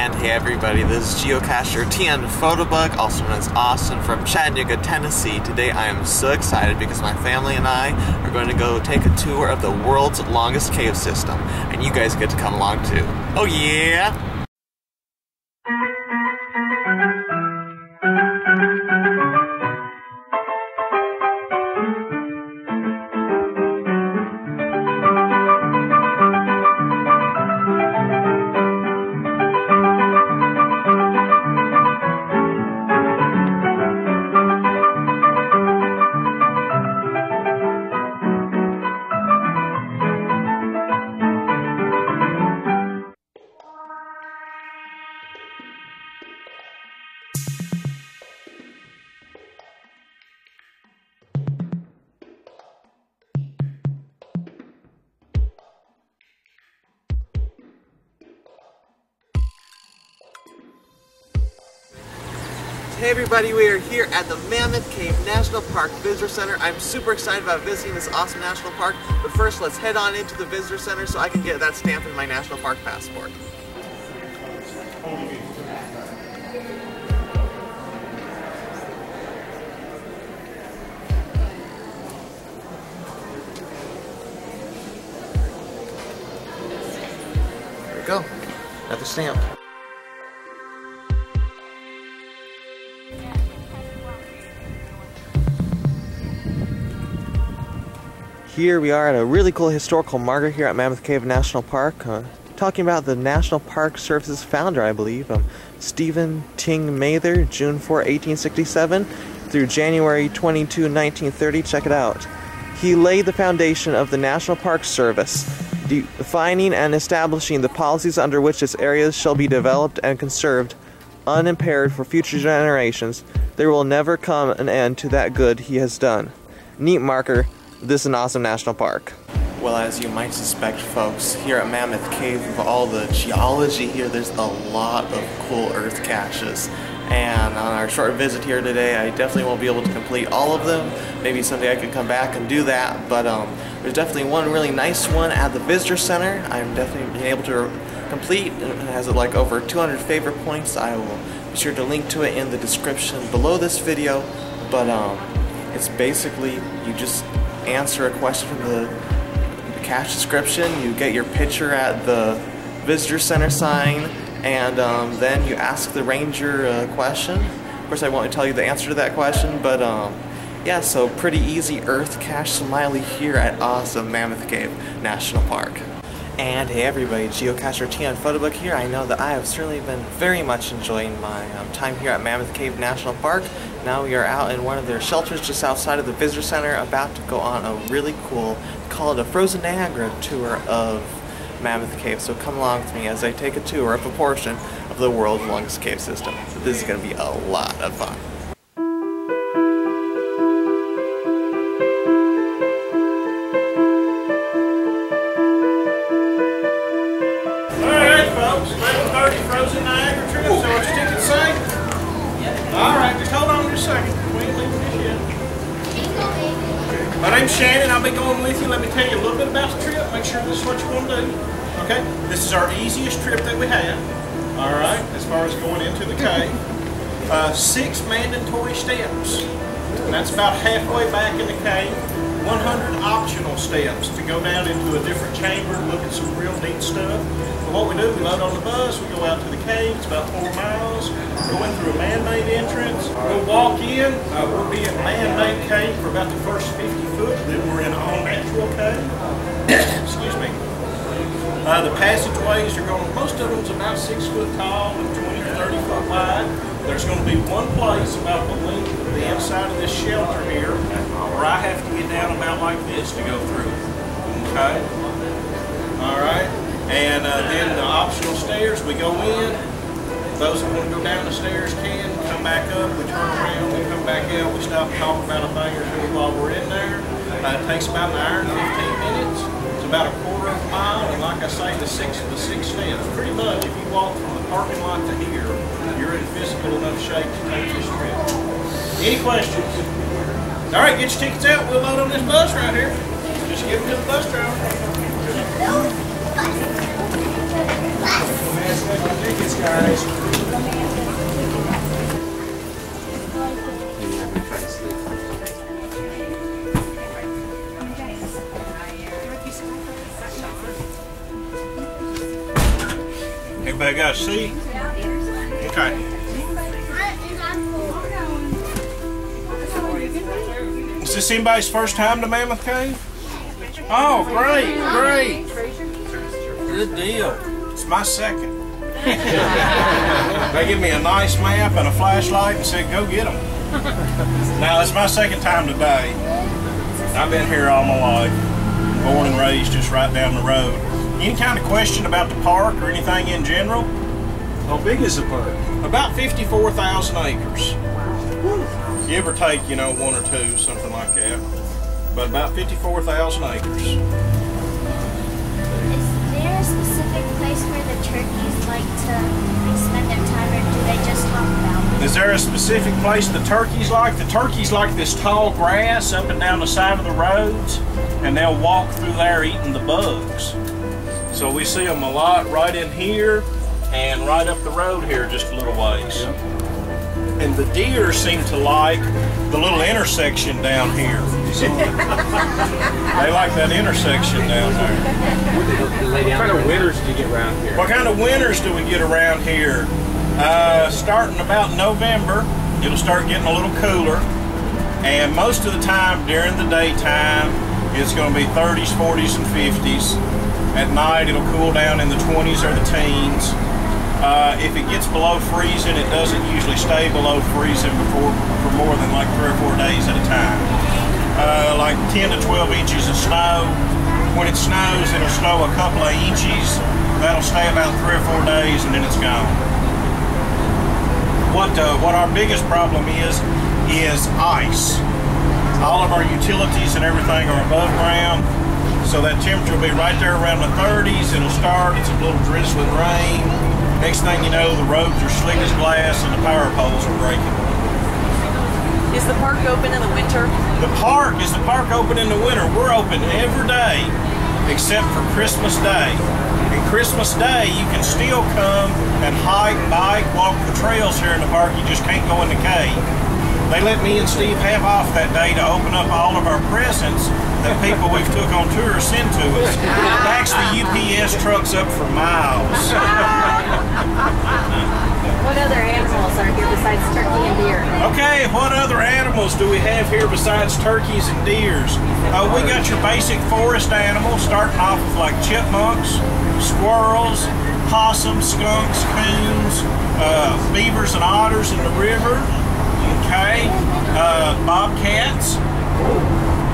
And hey everybody, this is Geocacher TN Photobug, also known as Austin from Chattanooga, Tennessee. Today I am so excited because my family and I are going to go take a tour of the world's longest cave system. And you guys get to come along too. Oh yeah! Hey everybody, we are here at the Mammoth Cave National Park Visitor Center. I'm super excited about visiting this awesome national park, but first let's head on into the Visitor Center so I can get that stamp in my national park passport. There we go, another stamp. Here we are at a really cool historical marker here at Mammoth Cave National Park, talking about the National Park Service's founder, I believe, Stephen Ting Mather, June 4, 1867 through January 22, 1930. Check it out. He laid the foundation of the National Park Service, defining and establishing the policies under which its areas shall be developed and conserved unimpaired for future generations. There will never come an end to that good he has done. Neat marker. This is an awesome national park. Well, as you might suspect, folks, here at Mammoth Cave, with all the geology here, there's a lot of cool earth caches. And on our short visit here today, I definitely won't be able to complete all of them. Maybe someday I could come back and do that. But there's definitely one really nice one at the Visitor Center. I'm definitely being able to complete. It has like over 200 favorite points. I will be sure to link to it in the description below this video. But it's basically you just answer a question from the cache description, you get your picture at the visitor center sign, and then you ask the ranger a question. Of course I won't tell you the answer to that question, but yeah, so pretty easy earth cache smiley here at awesome Mammoth Cave National Park. And hey everybody, Geocacher TN Photobug here. I know that I have certainly been very much enjoying my time here at Mammoth Cave National Park. Now we are out in one of their shelters just outside of the Visitor Center, about to go on a really cool, call it a Frozen Niagara tour of Mammoth Cave. So come along with me as I take a tour of a portion of the world's longest cave system. So this is going to be a lot of fun. Frozen Niagara trip, so what's your ticket say? Alright, just hold on just a second. We ain't leaving this yet. My name's Shannon, I'll be going with you. Let me tell you a little bit about the trip, make sure this is what you're going to do. Okay, this is our easiest trip that we have. Alright, as far as going into the cave. 6 mandatory steps. And that's about halfway back in the cave. 100 optional steps to go down into a different chamber, look at some real neat stuff. But what we do, we load on the bus, we go out to the cave, it's about 4 miles, go in through a man-made entrance, we'll walk in, we'll be in a man-made cave for about the first 50 foot, then we're in all natural cave. Excuse me. The passageways are going, most of them's about 6 foot tall and 20 or 30 foot wide. There's going to be one place about the length of the inside of this shelter here where I have to get down about like this to go through. Okay? Alright. And then the optional stairs, we go in. Those that want to go down the stairs can come back up. We turn around, we come back out. We stop and talk about a thing or two while we're in there. It takes about an hour and 15 minutes. It's about a quarter of a mile. And like I say, the six steps. Pretty much, if you walk from the parking lot to here, you're in physical enough shape to take this trip. Any questions? All right, get your tickets out. We'll load on this bus right here. Just give them to the bus driver. Tickets, guys. Everybody got a seat? Okay. Is this anybody's first time to Mammoth Cave? Oh, great, great. Good deal. It's my second. They give me a nice map and a flashlight and said, go get them. Now, it's my second time today. I've been here all my life. Born and raised just right down the road. Any kind of question about the park or anything in general? How big is the park? About 54,000 acres. Give or take, you know, one or two, something like that. But about 54,000 acres. Is there a specific place where the turkeys like to spend their time, or do they just hop about? Is there a specific place the turkeys like? The turkeys like this tall grass up and down the side of the roads, and they'll walk through there eating the bugs. So we see them a lot right in here and right up the road here just a little ways. Yep. And the deer seem to like the little intersection down here. They like that intersection down there. What kind of winters do you get around here? What kind of winters do we get around here? Starting about November, it'll start getting a little cooler. And most of the time during the daytime, it's going to be 30s, 40s, and 50s. At night, it'll cool down in the 20s or the teens. If it gets below freezing, it doesn't usually stay below freezing for more than like 3 or 4 days at a time. Like 10 to 12 inches of snow. When it snows, it'll snow a couple of inches. That'll stay about 3 or 4 days, and then it's gone. What our biggest problem is ice. All of our utilities and everything are above ground, so that temperature will be right there around the 30s. It'll start, it's a little drizzling rain. Next thing you know, the roads are slick as glass and the power poles are breaking. Is the park open in the winter? Is the park open in the winter? We're open every day except for Christmas Day. And Christmas Day, you can still come and hike, bike, walk the trails here in the park. You just can't go in the cave. They let me and Steve have off that day to open up all of our presents that people we've took on tours send to us. Backs the UPS trucks up for miles. What other animals are here besides turkey and deer? Okay, what other animals do we have here besides turkeys and deers? We got your basic forest animals, starting off with like chipmunks, squirrels, possums, skunks, coons, beavers and otters in the river. Okay, bobcats,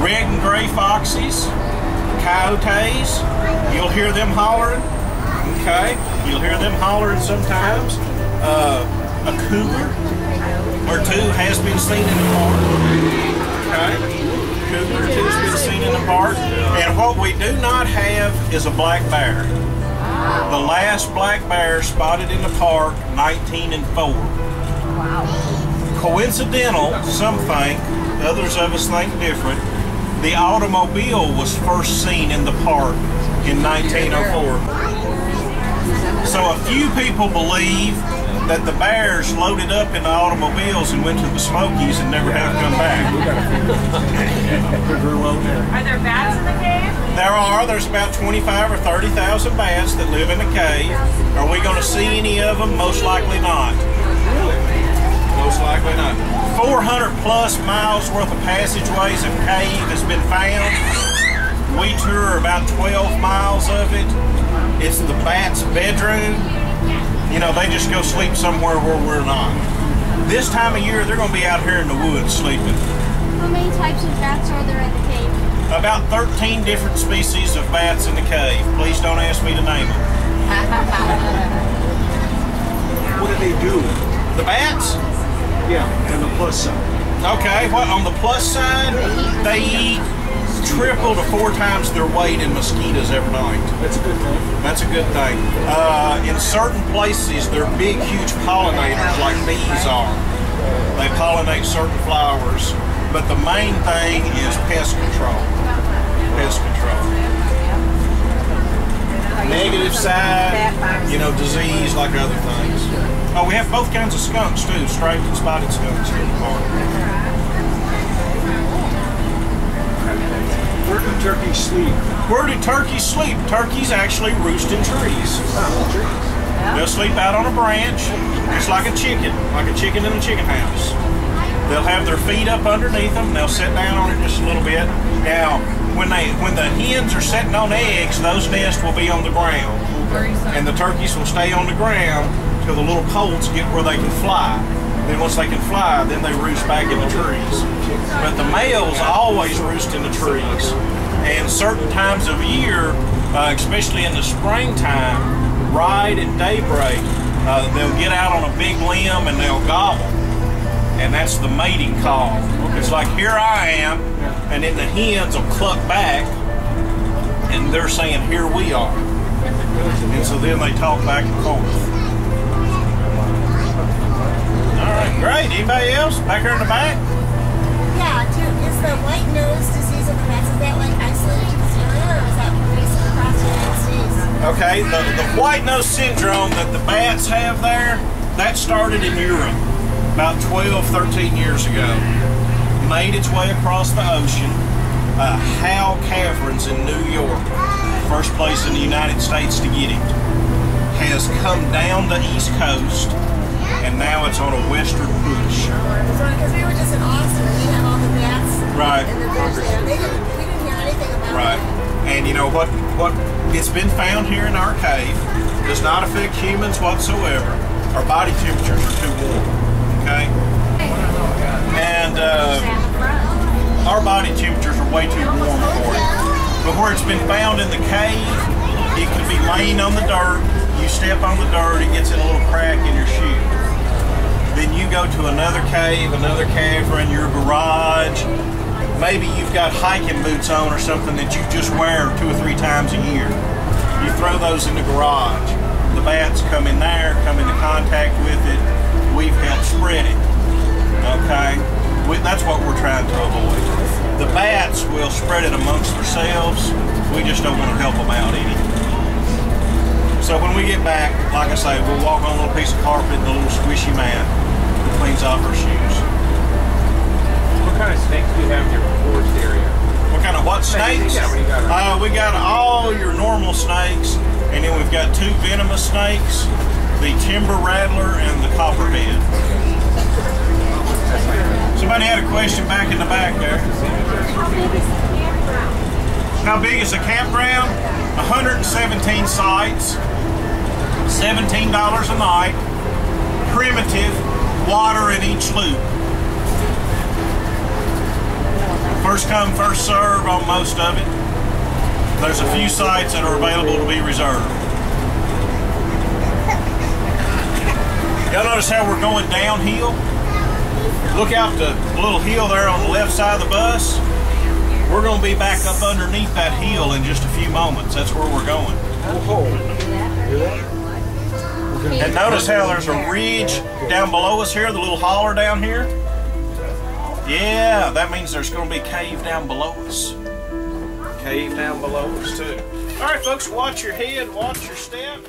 red and gray foxes, coyotes. You'll hear them hollering. Okay, you'll hear them hollering sometimes. A cougar or two has been seen in the park. Okay, cougar or two has been seen in the park. And what we do not have is a black bear. The last black bear spotted in the park, 1904. Wow. Coincidental, some think, others of us think different. The automobile was first seen in the park in 1904. So a few people believe that the bears loaded up in the automobiles and went to the Smokies and never have come back. Are there bats in the cave? There's about 25 or 30,000 bats that live in the cave. Are we going to see any of them? Most likely not. Most likely not. 400 plus miles worth of passageways of cave has been found. We tour about 12 miles of it. It's the bat's bedroom. You know, they just go sleep somewhere where we're not. This time of year, they're going to be out here in the woods sleeping. How many types of bats are there in the cave? About 13 different species of bats in the cave. Please don't ask me to name them. What do they do? The bats? Yeah, on the plus side. Okay, well, on the plus side, they eat triple to 4 times their weight in mosquitoes every night. That's a good thing. That's a good thing. In certain places, they're big, huge pollinators like bees are. They pollinate certain flowers, but the main thing is pest control. Pest control. Negative side, you know, disease like other things. Oh, we have both kinds of skunks too, striped and spotted skunks here in the park. Where do turkeys sleep? Where do turkeys sleep? Turkeys actually roost in trees. Oh, trees. They'll sleep out on a branch, just like a chicken in a chicken house. They'll have their feet up underneath them. They'll sit down on it just a little bit. Now, when the hens are setting on eggs, those nests will be on the ground, and the turkeys will stay on the ground till the little colts get where they can fly. Then once they can fly, then they roost back in the trees. But the males always roost in the trees. And certain times of year, especially in the springtime, right at daybreak, they'll get out on a big limb and they'll gobble. And that's the mating call. It's like, here I am, and then the hens will cluck back, and they're saying, here we are. And so then they talk back and forth. All right, great. Anybody else? Back here in the back? Yeah, is the white nose disease of the bats, is that like isolated to this area, or is that pervasive across the United States? Okay, the white nose syndrome that the bats have there, that started in Europe about 12, 13 years ago. Made its way across the ocean. Hal Caverns in New York, first place in the United States to get it, has come down the East Coast, and now it's on a western push. Because we were just in Austin, and we have all the bats right. in the bush there. We didn't hear anything about right. it. And you know what it's been found here in our cave does not affect humans whatsoever. Our body temperatures are too warm. Okay? And our body temperatures are way too warm for it. But where it's been found in the cave, it could be laying on the dirt. You step on the dirt, it gets in a little crack in your shoe. Then you go to another cave, another cavern, your garage. Maybe you've got hiking boots on or something that you just wear 2 or 3 times a year. You throw those in the garage. The bats come in there, come into contact with it. We've helped spread it. Okay? That's what we're trying to avoid. The bats will spread it amongst themselves. We just don't want to help them out any. So when we get back, like I say, we'll walk on a little piece of carpet and a little squishy mat that cleans off our shoes. What kind of snakes do you have in your forest area? What kind of what snakes? Yeah, what do you got? We got all your normal snakes, and then we've got 2 venomous snakes, the timber rattler and the copperhead. Somebody had a question back in the back there. How big is the campground? 117 sites, $17 a night, primitive, water in each loop. First come, first serve on most of it. There's a few sites that are available to be reserved. Y'all notice how we're going downhill? Look out the little hill there on the left side of the bus. We're going to be back up underneath that hill in just a few moments. That's where we're going. And notice how there's a ridge down below us here, the little holler down here. Yeah, that means there's going to be a cave down below us. Cave down below us too. All right, folks, watch your head, watch your step.